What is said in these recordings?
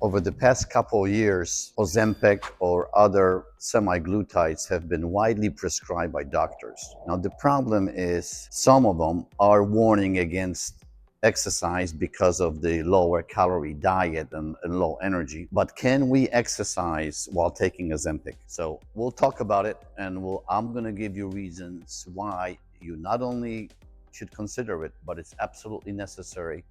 Over the past couple of years, Ozempic or other semaglutides have been widely prescribed by doctors. Now, the problem is some of them are warning against exercise because of the lower calorie diet and low energy. But can we exercise while taking Ozempic? So we'll talk about it, and I'm going to give you reasons why you not only should consider it, but it's absolutely necessary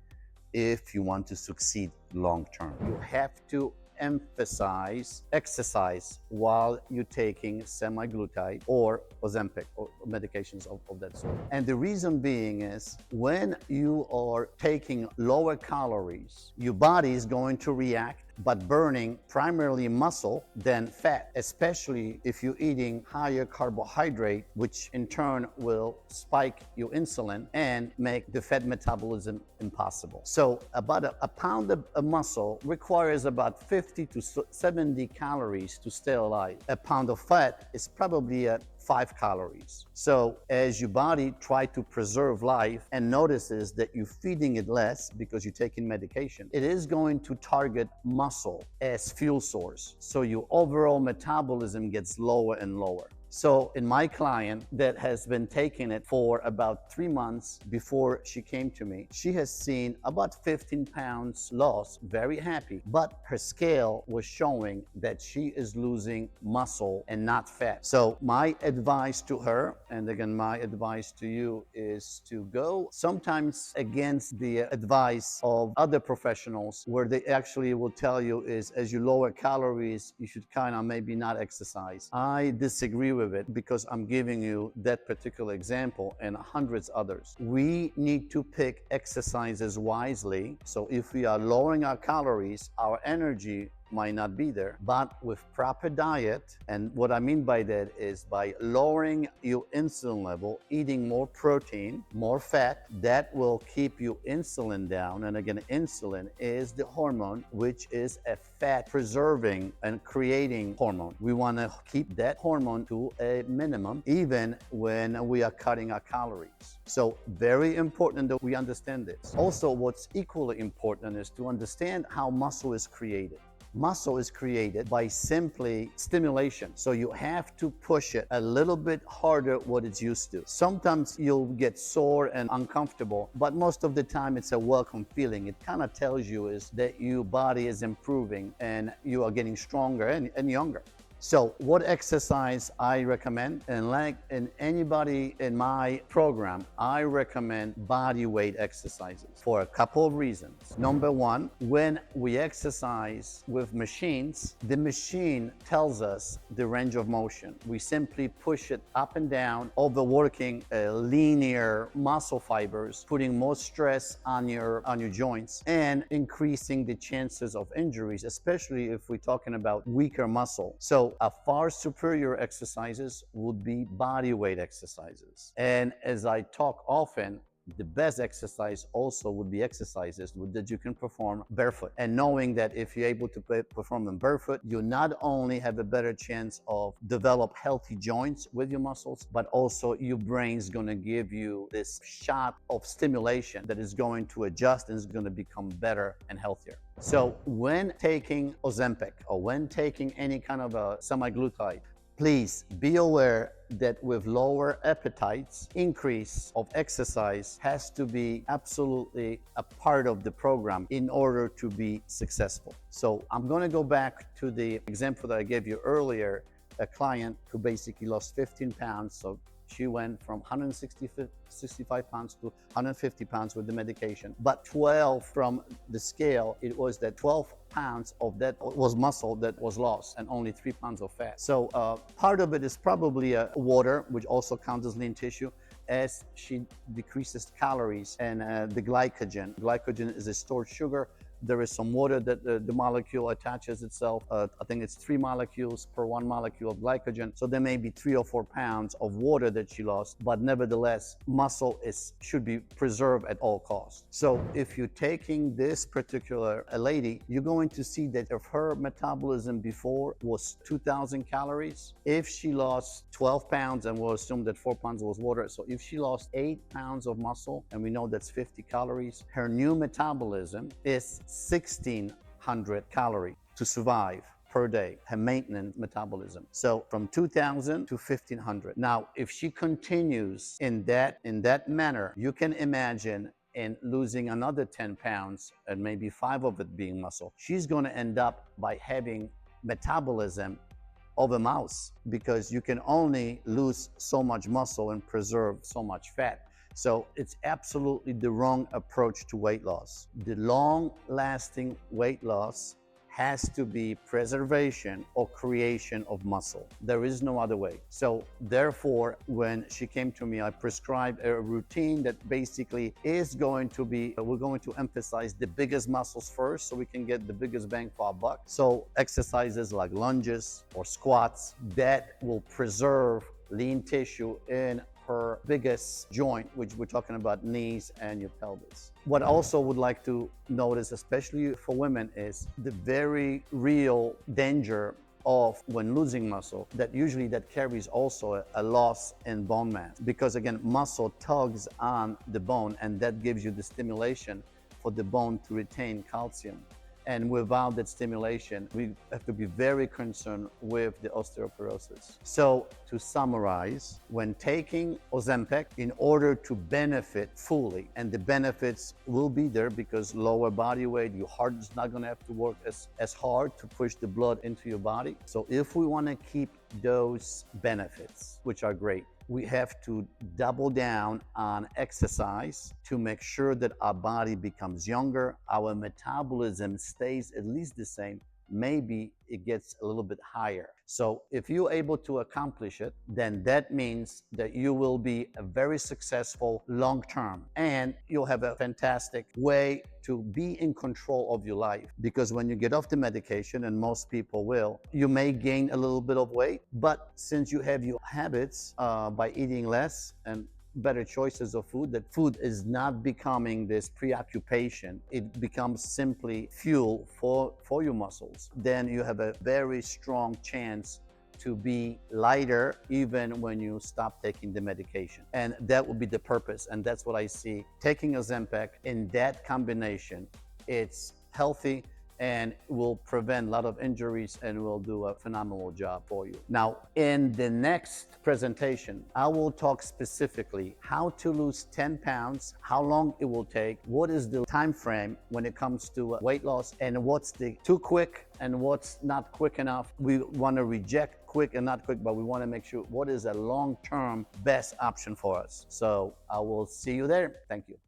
if you want to succeed long term. You have to emphasize exercise while you're taking semaglutide or Ozempic or medications of that sort. And the reason being is when you are taking lower calories, your body is going to react but burning primarily muscle than fat, especially if you're eating higher carbohydrate, which in turn will spike your insulin and make the fat metabolism impossible. So about a pound of muscle requires about 50 to 70 calories to stay alive. A pound of fat is probably at 5 calories. So as your body tries to preserve life and notices that you're feeding it less because you're taking medication, it is going to target muscle as fuel source. So your overall metabolism gets lower and lower. So in my client that has been taking it for about 3 months before she came to me, she has seen about 15 pounds loss, very happy, but her scale was showing that she is losing muscle and not fat. So my advice to her, and again, my advice to you, is to go sometimes against the advice of other professionals where they actually will tell you is as you lower calories, you should kind of maybe not exercise. I disagree with it because I'm giving you that particular example and hundreds others. We need to pick exercises wisely. So if we are lowering our calories, our energy might not be there, but with proper diet. And what I mean by that is by lowering your insulin level, eating more protein, more fat, that will keep your insulin down. And again, insulin is the hormone, which is a fat preserving and creating hormone. We want to keep that hormone to a minimum, even when we are cutting our calories. So very important that we understand this. Also, what's equally important is to understand how muscle is created. Muscle is created by simply stimulation. So you have to push it a little bit harder what it's used to. Sometimes you'll get sore and uncomfortable, but most of the time it's a welcome feeling. It kind of tells you is that your body is improving and you are getting stronger and younger. So what exercise I recommend, and like in anybody in my program, I recommend body weight exercises for a couple of reasons. Number one, when we exercise with machines, the machine tells us the range of motion. We simply push it up and down, overworking linear muscle fibers, putting more stress on your joints and increasing the chances of injuries, especially if we're talking about weaker muscle. So a far superior exercises would be body weight exercises. And as I talk often, the best exercise also would be exercises that you can perform barefoot. And knowing that if you're able to perform them barefoot, you not only have a better chance of develop healthy joints with your muscles, but also your brain's going to give you this shot of stimulation that is going to adjust and is going to become better and healthier. So when taking Ozempic or when taking any kind of a semaglutide, please be aware that with lower appetites, increase of exercise has to be absolutely a part of the program in order to be successful. So I'm going to go back to the example that I gave you earlier, a client who basically lost 15 pounds. So she went from 165 pounds to 150 pounds with the medication, but 12 from the scale, it was that 12 pounds of that was muscle that was lost and only 3 pounds of fat. So part of it is probably water, which also counts as lean tissue, as she decreases calories and the glycogen. Glycogen is a stored sugar. There is some water that the molecule attaches itself. I think it's 3 molecules per 1 molecule of glycogen. So there may be 3 or 4 pounds of water that she lost, but nevertheless, muscle should be preserved at all costs. So if you're taking this particular lady, you're going to see that if her metabolism before was 2,000 calories, if she lost 12 pounds, and we'll assume that 4 pounds was water, so if she lost 8 pounds of muscle, and we know that's 50 calories, her new metabolism is 16 2,100 calories to survive per day, her maintenance metabolism. So from 2,000 to 1,500. Now, if she continues in that manner, you can imagine in losing another 10 pounds and maybe 5 of it being muscle, she's going to end up by having metabolism of a mouse, because you can only lose so much muscle and preserve so much fat. So it's absolutely the wrong approach to weight loss. The long-lasting weight loss has to be preservation or creation of muscle. There is no other way. So therefore, when she came to me, I prescribed a routine that basically is going to be, we're going to emphasize the biggest muscles first so we can get the biggest bang for our buck. So exercises like lunges or squats that will preserve lean tissue in her biggest joint, which we're talking about knees and your pelvis. What I also would like to notice, especially for women, is the very real danger of when losing muscle, that usually that carries also a loss in bone mass, because again, muscle tugs on the bone and that gives you the stimulation for the bone to retain calcium. And without that stimulation, we have to be very concerned with the osteoporosis. So to summarize, when taking Ozempic, in order to benefit fully, and the benefits will be there because lower body weight, your heart is not gonna have to work as hard to push the blood into your body. So if we wanna keep those benefits, which are great, we have to double down on exercise to make sure that our body becomes younger, our metabolism stays at least the same, maybe it gets a little bit higher. So if you're able to accomplish it, then that means that you will be a very successful long term, and you'll have a fantastic way to be in control of your life. Because when you get off the medication, and most people will, you may gain a little bit of weight, but since you have your habits by eating less and better choices of food, that food is not becoming this preoccupation, it becomes simply fuel for your muscles, then you have a very strong chance to be lighter even when you stop taking the medication. And that will be the purpose, and that's what I see. Taking Ozempic in that combination, it's healthy and will prevent a lot of injuries and will do a phenomenal job for you. Now, in the next presentation, I will talk specifically how to lose 10 pounds, how long it will take, what is the time frame when it comes to weight loss, and what's the too quick and what's not quick enough. We want to reject quick and not quick, but we want to make sure what is a long-term best option for us. So I will see you there. Thank you.